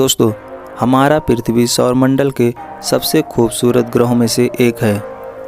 दोस्तों, हमारा पृथ्वी सौरमंडल के सबसे खूबसूरत ग्रहों में से एक है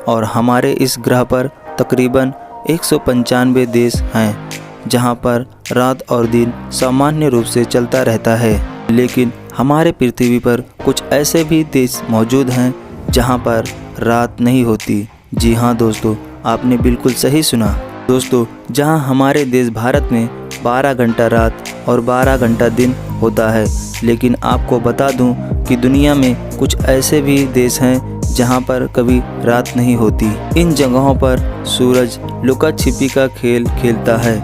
और हमारे इस ग्रह पर तकरीबन 195 देश हैं जहां पर रात और दिन सामान्य रूप से चलता रहता है। लेकिन हमारे पृथ्वी पर कुछ ऐसे भी देश मौजूद हैं जहां पर रात नहीं होती। जी हाँ दोस्तों, आपने बिल्कुल सही सुना। दोस्तों, जहां हमारे देश भारत में 12 घंटा रात और 12 घंटा दिन होता है, लेकिन आपको बता दूं कि दुनिया में कुछ ऐसे भी देश हैं जहां पर कभी रात नहीं होती। इन जगहों पर सूरज लुका छिपी का खेल खेलता है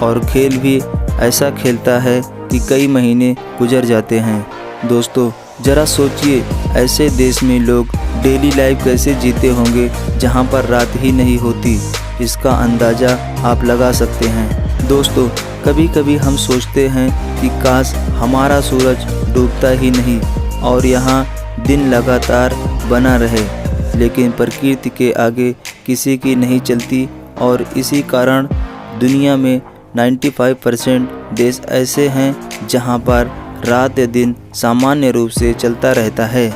और खेल भी ऐसा खेलता है कि कई महीने गुजर जाते हैं। दोस्तों, ज़रा सोचिए, ऐसे देश में लोग डेली लाइफ कैसे जीते होंगे जहां पर रात ही नहीं होती। इसका अंदाज़ा आप लगा सकते हैं। दोस्तों, कभी कभी हम सोचते हैं कि काश हमारा सूरज डूबता ही नहीं और यहाँ दिन लगातार बना रहे, लेकिन प्रकृति के आगे किसी की नहीं चलती और इसी कारण दुनिया में 95% देश ऐसे हैं जहाँ पर रात या दिन सामान्य रूप से चलता रहता है,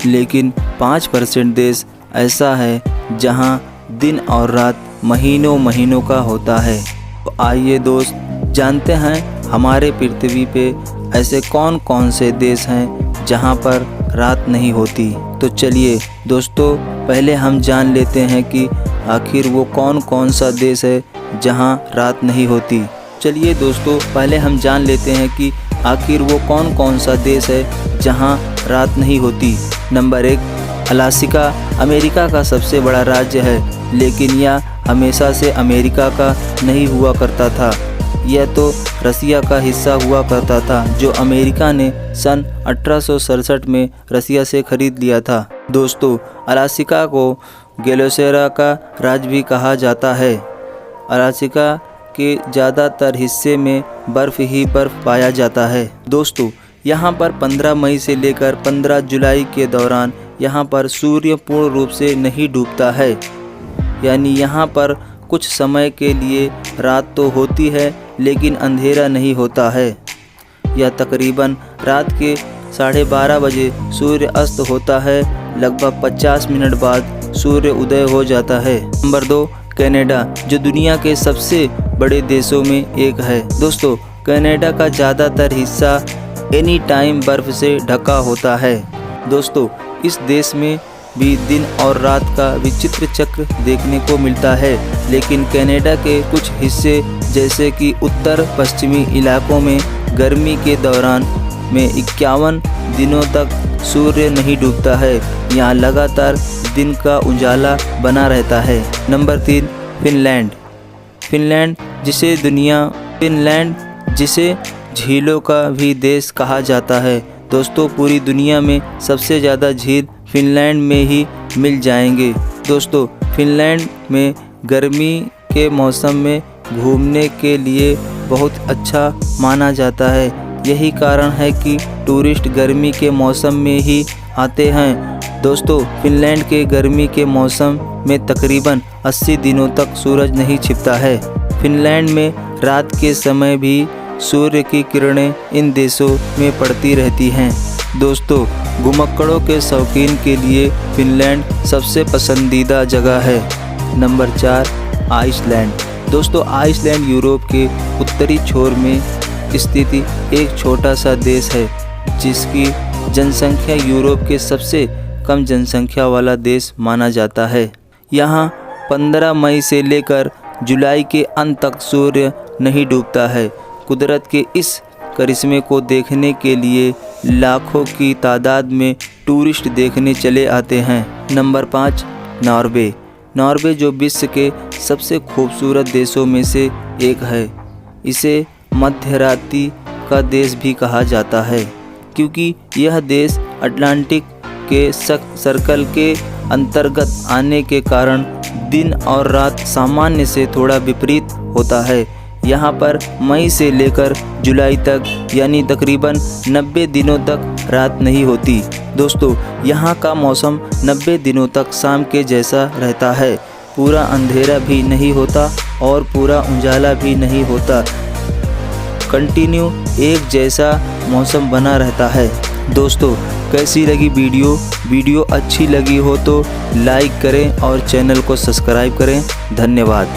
लेकिन 5% देश ऐसा है जहाँ दिन और रात महीनों महीनों का होता है। तो आइए दोस्त, जानते हैं हमारे पृथ्वी पे ऐसे कौन कौन से देश हैं जहां पर रात नहीं होती। तो चलिए दोस्तों, पहले हम जान लेते हैं कि आखिर वो कौन कौन सा देश है जहां रात नहीं होती। चलिए दोस्तों, पहले हम जान लेते हैं कि आखिर वो कौन कौन सा देश है जहां रात नहीं होती। नंबर 1, अलास्का अमेरिका का सबसे बड़ा राज्य है, लेकिन यह हमेशा से अमेरिका का नहीं हुआ करता था। यह तो रसिया का हिस्सा हुआ करता था, जो अमेरिका ने सन 1867 में रसिया से खरीद लिया था। दोस्तों, अलास्का को गैलोसेरा का राज्य भी कहा जाता है। अलास्का के ज़्यादातर हिस्से में बर्फ़ ही बर्फ़ पाया जाता है। दोस्तों, यहाँ पर 15 मई से लेकर 15 जुलाई के दौरान यहाँ पर सूर्य पूर्ण रूप से नहीं डूबता है, यानी यहाँ पर कुछ समय के लिए रात तो होती है लेकिन अंधेरा नहीं होता है। यह तकरीबन रात के 12:30 बजे सूर्य अस्त होता है। लगभग 50 मिनट बाद सूर्य उदय हो जाता है। नंबर 2, कनाडा, जो दुनिया के सबसे बड़े देशों में एक है। दोस्तों, कनाडा का ज़्यादातर हिस्सा एनी टाइम बर्फ़ से ढका होता है। दोस्तों, इस देश में भी दिन और रात का विचित्र चक्र देखने को मिलता है, लेकिन कनाडा के कुछ हिस्से जैसे कि उत्तर पश्चिमी इलाकों में गर्मी के दौरान में 51 दिनों तक सूर्य नहीं डूबता है। यहाँ लगातार दिन का उजाला बना रहता है। Number 3, Finland. फिनलैंड जिसे झीलों का भी देश कहा जाता है। दोस्तों, पूरी दुनिया में सबसे ज़्यादा झील फिनलैंड में ही मिल जाएंगे। दोस्तों, फिनलैंड में गर्मी के मौसम में घूमने के लिए बहुत अच्छा माना जाता है। यही कारण है कि टूरिस्ट गर्मी के मौसम में ही आते हैं। दोस्तों, फिनलैंड के गर्मी के मौसम में तकरीबन 80 दिनों तक सूरज नहीं छिपता है। फिनलैंड में रात के समय भी सूर्य की किरणें इन देशों में पड़ती रहती हैं। दोस्तों, घुमक्कड़ों के शौकीन के लिए फिनलैंड सबसे पसंदीदा जगह है। Number 4, Iceland. दोस्तों, आइसलैंड यूरोप के उत्तरी छोर में स्थित एक छोटा सा देश है, जिसकी जनसंख्या यूरोप के सबसे कम जनसंख्या वाला देश माना जाता है। यहाँ 15 मई से लेकर जुलाई के अंत तक सूर्य नहीं डूबता है। कुदरत के इस करिश्मे को देखने के लिए लाखों की तादाद में टूरिस्ट देखने चले आते हैं। Number 5, Norway. नॉर्वे जो विश्व के सबसे खूबसूरत देशों में से एक है। इसे मध्यरात्रि का देश भी कहा जाता है, क्योंकि यह देश अटलांटिक के सर्कल के अंतर्गत आने के कारण दिन और रात सामान्य से थोड़ा विपरीत होता है। यहाँ पर मई से लेकर जुलाई तक, यानी तकरीबन 90 दिनों तक रात नहीं होती। दोस्तों, यहाँ का मौसम 90 दिनों तक शाम के जैसा रहता है। पूरा अंधेरा भी नहीं होता और पूरा उजाला भी नहीं होता। कंटिन्यू एक जैसा मौसम बना रहता है। दोस्तों कैसी लगी वीडियो अच्छी लगी हो तो लाइक करें और चैनल को सब्सक्राइब करें। धन्यवाद।